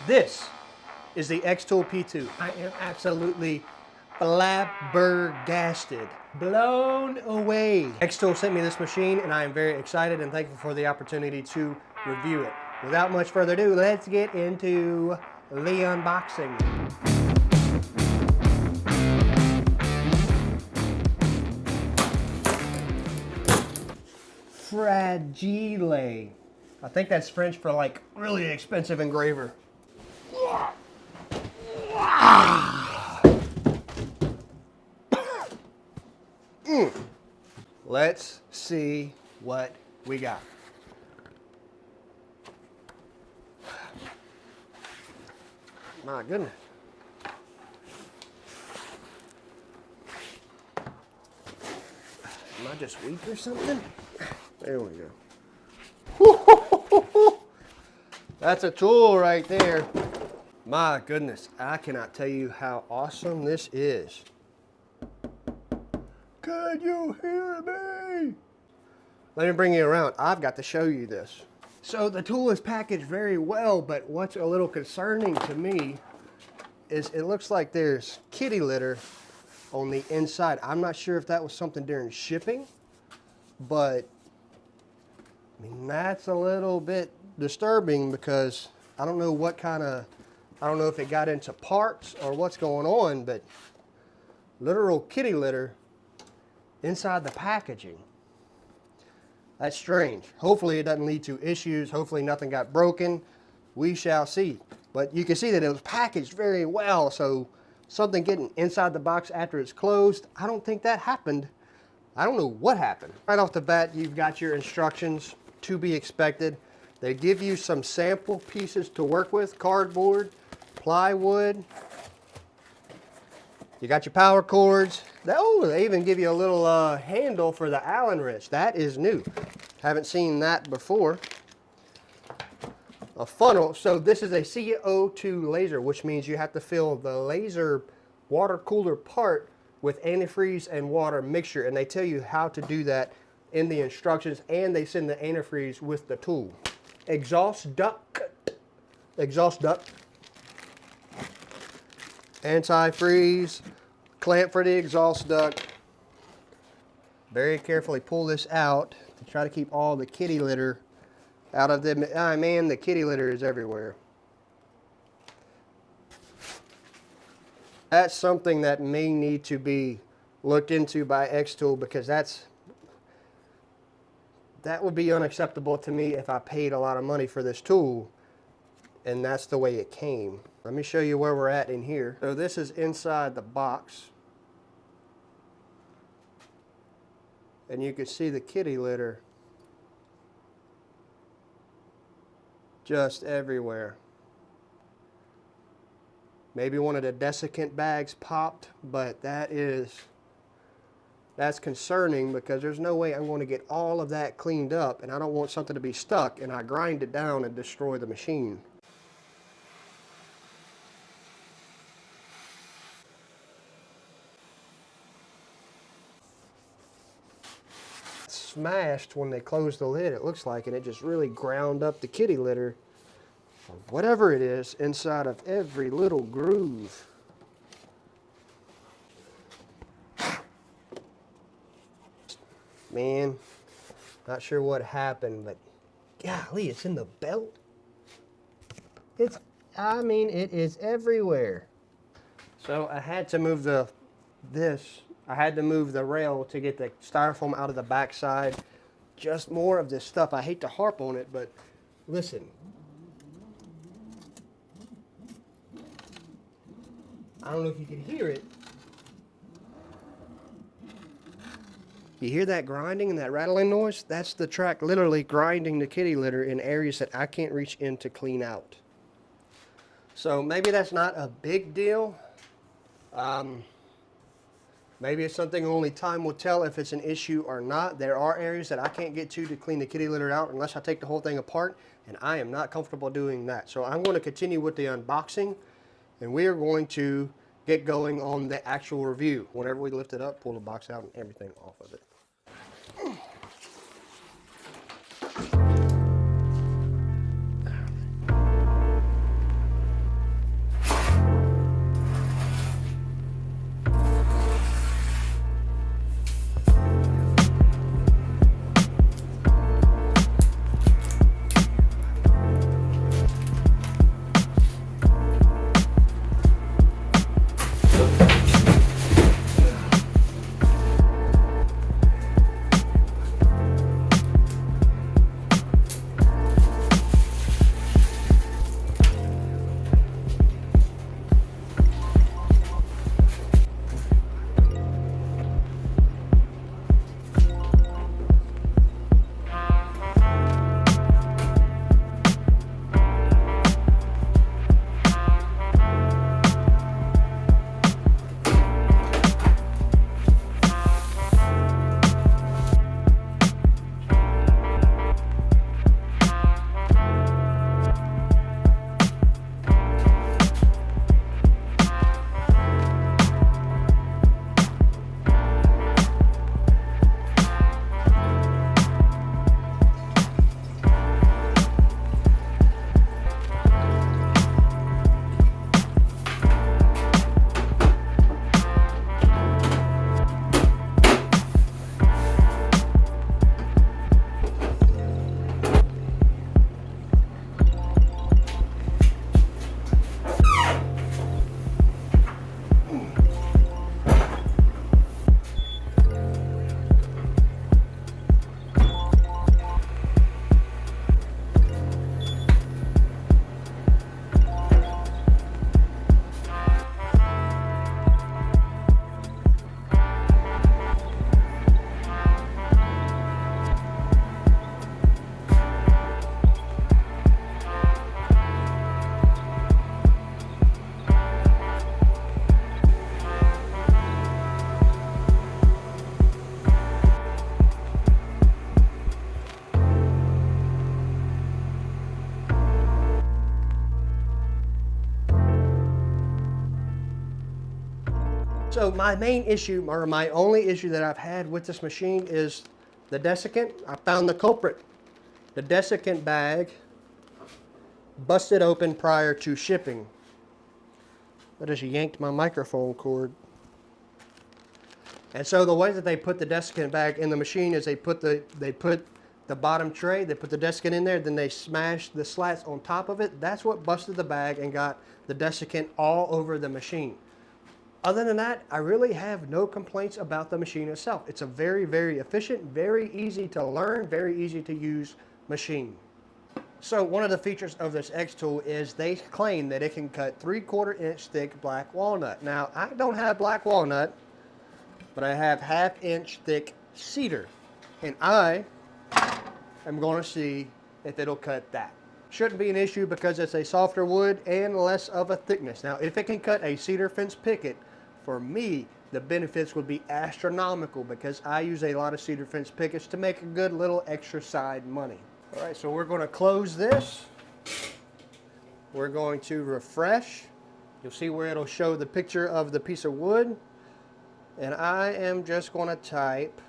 This is the xTool P2. I am absolutely flabbergasted, blown away. xTool sent me this machine and I am very excited and thankful for the opportunity to review it. Without much further ado, let's get into the unboxing. Fragile. I think that's French for like really expensive engraver. Let's see what we got. My goodness. Am I just weak or something? There we go. That's a tool right there. My goodness, I cannot tell you how awesome this is. Can you hear me? Let me bring you around. I've got to show you this. So the tool is packaged very well, but what's a little concerning to me is it looks like there's kitty litter on the inside. I'm not sure if that was something during shipping, but I mean, that's a little bit disturbing because I don't know what kind of, I don't know if it got into parts or what's going on, but literal kitty litter inside the packaging. That's strange. Hopefully it doesn't lead to issues. Hopefully nothing got broken. We shall see. But you can see that it was packaged very well, so something getting inside the box after it's closed, I don't think that happened. I don't know what happened. Right off the bat, you've got your instructions to be expected. They give you some sample pieces to work with, cardboard, plywood. You got your power cords. Oh, they even give you a little handle for the Allen wrench. That is new. Haven't seen that before. A funnel. So this is a CO2 laser, which means you have to fill the laser water cooler part with antifreeze and water mixture. And they tell you how to do that in the instructions, and they send the antifreeze with the tool. Exhaust duct. Exhaust duct. Antifreeze, clamp for the exhaust duct. Very carefully pull this out to try to keep all the kitty litter out of them. Ah, man, the kitty litter is everywhere. That's something that may need to be looked into by xTool, because that would be unacceptable to me if I paid a lot of money for this tool and that's the way it came. Let me show you where we're at in here. So this is inside the box. And you can see the kitty litter just everywhere. Maybe one of the desiccant bags popped, but that's concerning because there's no way I'm going to get all of that cleaned up, and I don't want something to be stuck and I grind it down and destroy the machine. Smashed when they closed the lid, it looks like, and it just really ground up the kitty litter, or whatever it is, inside of every little groove. Man, not sure what happened, but golly, it's in the belt. I mean, it is everywhere. So I had to move I had to move the rail to get the styrofoam out of the backside. Just more of this stuff. I hate to harp on it, but listen. I don't know if you can hear it. You hear that grinding and that rattling noise? That's the track literally grinding the kitty litter in areas that I can't reach in to clean out. So maybe that's not a big deal. Maybe it's something only time will tell if it's an issue or not. There are areas that I can't get to clean the kitty litter out unless I take the whole thing apart, and I am not comfortable doing that. So I'm going to continue with the unboxing, and we are going to get going on the actual review. Whenever we lift it up, pull the box out and everything off of it. So my main issue, or my only issue that I've had with this machine is the desiccant. I found the culprit. The desiccant bag busted open prior to shipping. I just yanked my microphone cord. And so the way that they put the desiccant bag in the machine is they put the bottom tray, they put the desiccant in there, then they smash the slats on top of it. That's what busted the bag and got the desiccant all over the machine. Other than that, I really have no complaints about the machine itself. It's a very, very efficient, very easy to learn, very easy to use machine. So one of the features of this xTool is they claim that it can cut 3/4 inch thick black walnut. Now, I don't have black walnut, but I have 1/2 inch thick cedar. And I am going to see if it'll cut that. Shouldn't be an issue because it's a softer wood and less of a thickness. Now, if it can cut a cedar fence picket, for me, the benefits would be astronomical because I use a lot of cedar fence pickets to make a good little extra side money. All right, so we're going to close this. We're going to refresh. You'll see where it'll show the picture of the piece of wood. And I am just going to type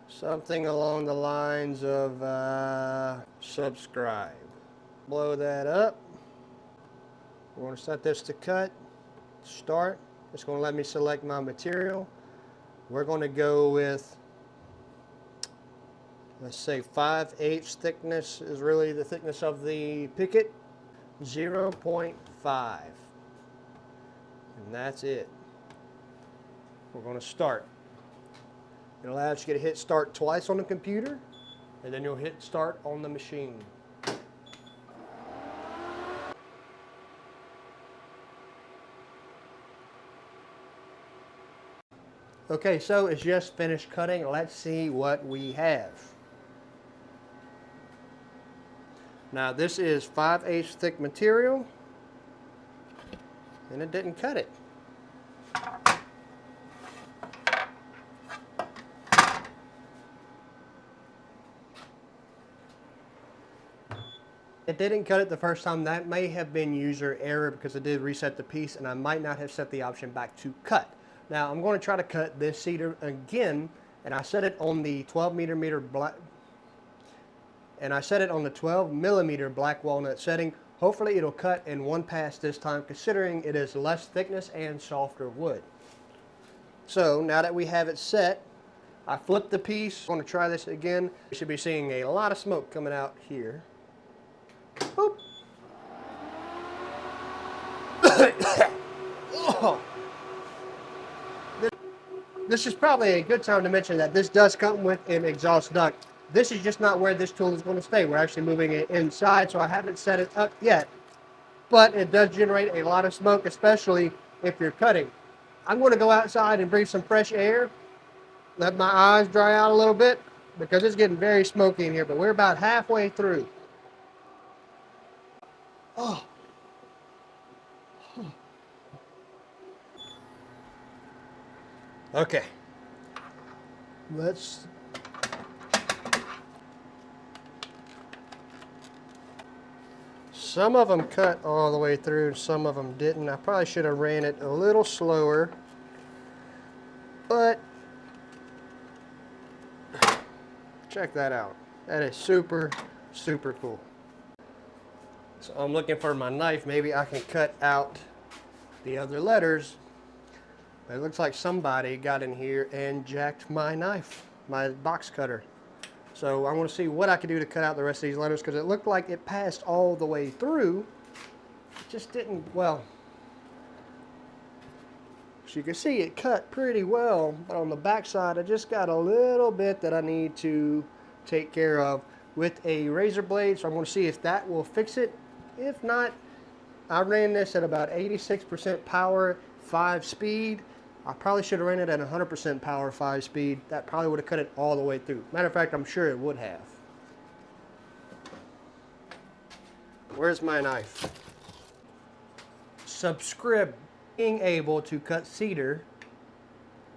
something along the lines of subscribe. Blow that up. We're going to set this to cut. Start. It's going to let me select my material. We're going to go with, let's say 5/8 thickness is really the thickness of the picket. 0.5. And that's it. We're going to start. It allows you to hit start twice on the computer, and then you'll hit start on the machine. Okay, so it's just finished cutting. Let's see what we have. Now this is 5/8 thick material, and it didn't cut it. It didn't cut it the first time. That may have been user error because it did reset the piece, and I might not have set the option back to cut. Now I'm going to try to cut this cedar again, and I set it on the 12 millimeter black, and I set it on the 12 millimeter black walnut setting. Hopefully it'll cut in one pass this time, considering it is less thickness and softer wood. So now that we have it set, I flipped the piece. I'm going to try this again. You should be seeing a lot of smoke coming out here. Boop. Oh. This is probably a good time to mention that this does come with an exhaust duct. This is just not where this tool is going to stay. We're actually moving it inside, so I haven't set it up yet. But it does generate a lot of smoke, especially if you're cutting. I'm going to go outside and breathe some fresh air, let my eyes dry out a little bit, because it's getting very smoky in here, but we're about halfway through. Oh. Okay. Let's some of them cut all the way through, some of them didn't. I probably should have ran it a little slower, but check that out. That is super, super cool. So I'm looking for my knife. Maybe I can cut out the other letters. But it looks like somebody got in here and jacked my knife, my box cutter. So I want to see what I can do to cut out the rest of these letters, because it looked like it passed all the way through. It just didn't, well, so you can see it cut pretty well, but on the back side I just got a little bit that I need to take care of with a razor blade. So I'm going to see if that will fix it. If not, I ran this at about 86% power, 5 speed. I probably should have ran it at 100% power, 5 speed. That probably would have cut it all the way through. Matter of fact, I'm sure it would have. Where's my knife? Subscribe. Being able to cut cedar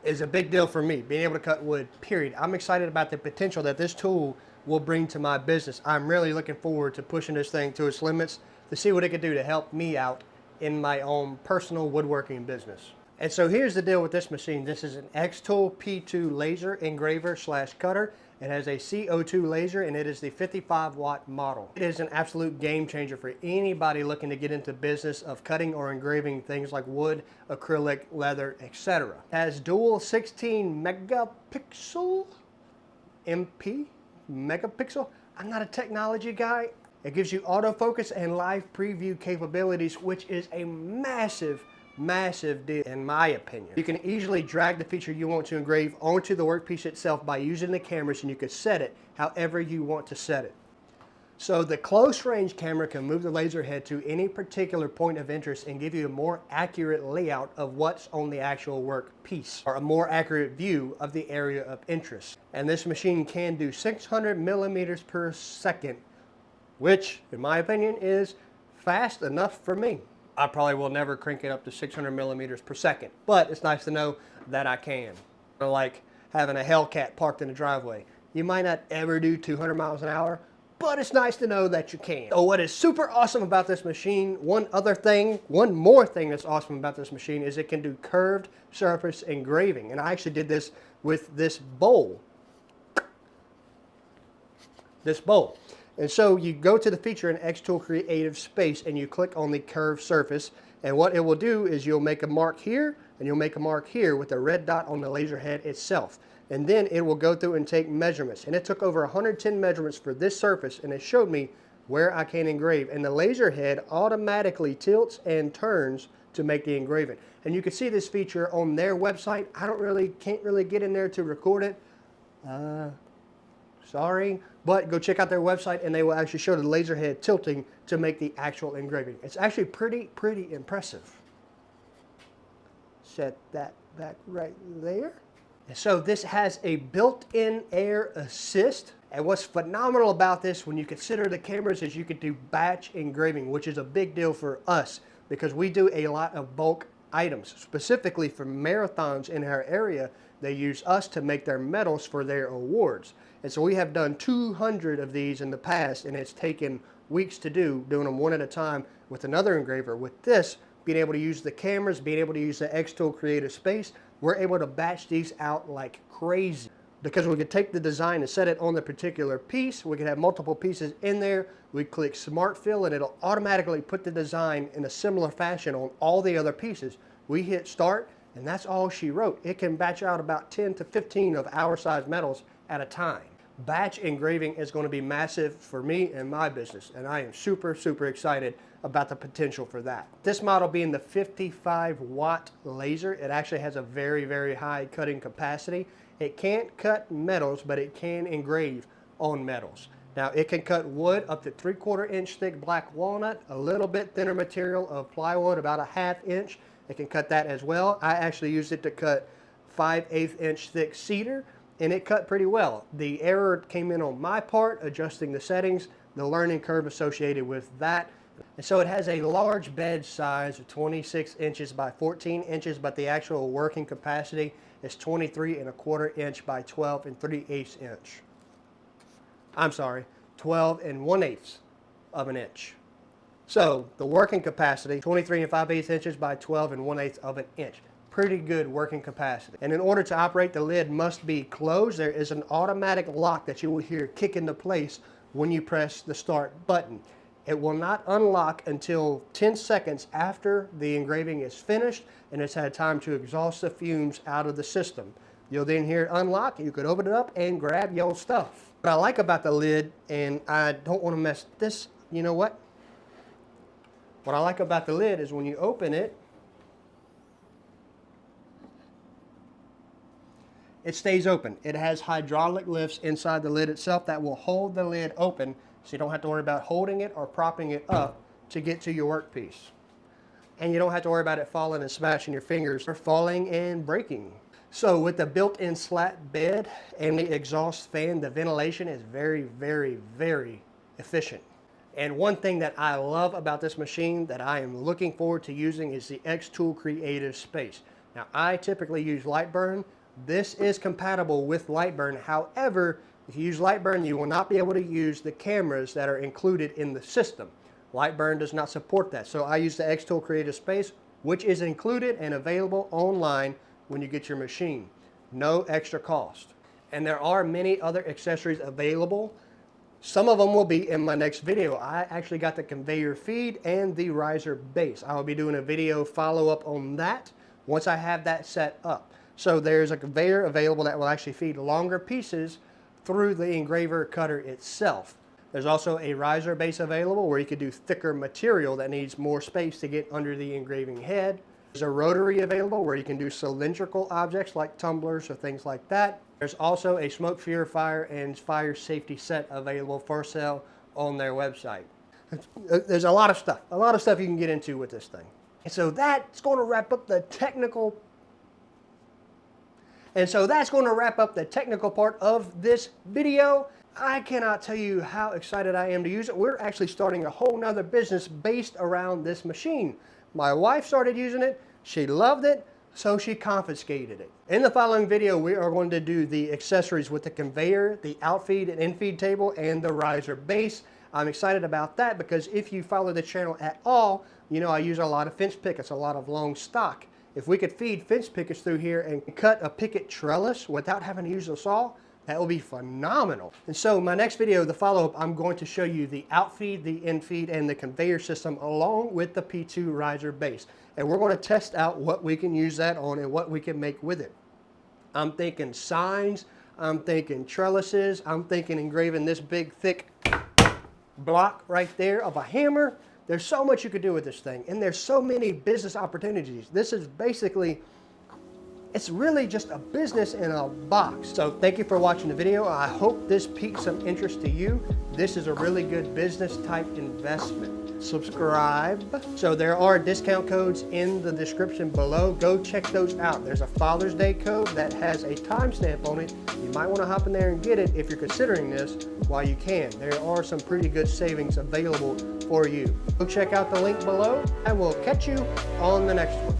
is a big deal for me. Being able to cut wood, period. I'm excited about the potential that this tool will bring to my business. I'm really looking forward to pushing this thing to its limits to see what it can do to help me out in my own personal woodworking business. And so here's the deal with this machine. This is an xTool P2 laser engraver slash cutter. It has a CO2 laser and it is the 55-watt model. It is an absolute game changer for anybody looking to get into business of cutting or engraving things like wood, acrylic, leather, etc. It has dual 16 megapixel MP megapixel. I'm not a technology guy. It gives you autofocus and live preview capabilities, which is a massive deal in my opinion. You can easily drag the feature you want to engrave onto the workpiece itself by using the cameras, and you can set it however you want to set it. So the close range camera can move the laser head to any particular point of interest and give you a more accurate layout of what's on the actual workpiece, or a more accurate view of the area of interest. And this machine can do 600 millimeters per second, which in my opinion is fast enough for me. I probably will never crank it up to 600 millimeters per second, but it's nice to know that I can. Like having a Hellcat parked in the driveway. You might not ever do 200 miles an hour, but it's nice to know that you can. So what is super awesome about this machine, one more thing that's awesome about this machine is it can do curved surface engraving. And I actually did this with this bowl. And so you go to the feature in xTool Creative Space and you click on the curved surface, and what it will do is you'll make a mark here and you'll make a mark here with a red dot on the laser head itself. And then it will go through and take measurements. And it took over 110 measurements for this surface, and it showed me where I can engrave. And the laser head automatically tilts and turns to make the engraving. And you can see this feature on their website. Can't really get in there to record it. Sorry, but go check out their website and they will actually show the laser head tilting to make the actual engraving. It's actually pretty impressive. Set that back right there. So this has a built-in air assist. And what's phenomenal about this when you consider the cameras is you can do batch engraving, which is a big deal for us because we do a lot of bulk items. Specifically for marathons in our area, they use us to make their medals for their awards. And so we have done 200 of these in the past, and it's taken weeks to do, doing them one at a time with another engraver. With this, being able to use the cameras, being able to use the xTool Creative Space, we're able to batch these out like crazy. Because we could take the design and set it on the particular piece. We could have multiple pieces in there. We click Smart Fill and it'll automatically put the design in a similar fashion on all the other pieces. We hit start and that's all she wrote. It can batch out about 10 to 15 of our size metals at a time. Batch engraving is going to be massive for me and my business, and I am super excited about the potential for that. This model being the 55-watt laser, it actually has a very high cutting capacity. It can't cut metals, but it can engrave on metals. Now it can cut wood up to 3/4 inch thick black walnut, a little bit thinner material of plywood, about a 1/2 inch. It can cut that as well. I actually used it to cut 5/8 inch thick cedar, and it cut pretty well. The error came in on my part, adjusting the settings, the learning curve associated with that. And so it has a large bed size of 26 inches by 14 inches, but the actual working capacity is 23¼ inch by 12 3/8 inch. I'm sorry, 12 1/8 of an inch. So the working capacity, 23 5/8 inches by 12 1/8 of an inch. Pretty good working capacity. And in order to operate, the lid must be closed. There is an automatic lock that you will hear kick into place when you press the start button. It will not unlock until 10 seconds after the engraving is finished and it's had time to exhaust the fumes out of the system. You'll then hear it unlock, you could open it up and grab your stuff. What I like about the lid, and I don't want to mess this, you know what? What I like about the lid is when you open it, it stays open. It has hydraulic lifts inside the lid itself that will hold the lid open, so you don't have to worry about holding it or propping it up to get to your workpiece. And you don't have to worry about it falling and smashing your fingers or falling and breaking. So with the built-in slat bed and the exhaust fan, the ventilation is very efficient. And one thing that I love about this machine that I am looking forward to using is the xTool Creative Space. Now I typically use Lightburn. This is compatible with Lightburn. However, if you use Lightburn, you will not be able to use the cameras that are included in the system. Lightburn does not support that. So I use the xTool Creative Space, which is included and available online when you get your machine. No extra cost. And there are many other accessories available. Some of them will be in my next video. I actually got the conveyor feed and the riser base. I will be doing a video follow-up on that once I have that set up. So there's a conveyor available that will actually feed longer pieces through the engraver cutter itself. There's also a riser base available where you could do thicker material that needs more space to get under the engraving head. There's a rotary available where you can do cylindrical objects like tumblers or things like that. There's also a smoke purifier and fire safety set available for sale on their website. There's a lot of stuff you can get into with this thing. And so that's going to wrap up the technical part of this video. I cannot tell you how excited I am to use it. We're actually starting a whole nother business based around this machine. My wife started using it, she loved it, so she confiscated it. In the following video, we are going to do the accessories with the conveyor, the outfeed and infeed table, and the riser base. I'm excited about that because if you follow the channel at all, you know I use a lot of fence pickets, a lot of long stock. If we could feed fence pickets through here and cut a picket trellis without having to use a saw, that will be phenomenal. And so my next video, the follow-up, I'm going to show you the outfeed, the infeed, and the conveyor system along with the P2 riser base. And we're going to test out what we can use that on and what we can make with it. I'm thinking signs, I'm thinking trellises, I'm thinking engraving this big thick block right there of a hammer. There's so much you could do with this thing, and there's so many business opportunities. This is basically, it's really just a business in a box. So thank you for watching the video. I hope this piqued some interest to you. This is a really good business type investment. Subscribe. So there are discount codes in the description below. Go check those out. There's a Father's Day code that has a timestamp on it. You might want to hop in there and get it if you're considering this while you can. There are some pretty good savings available for you. Go check out the link below. I will catch you on the next one.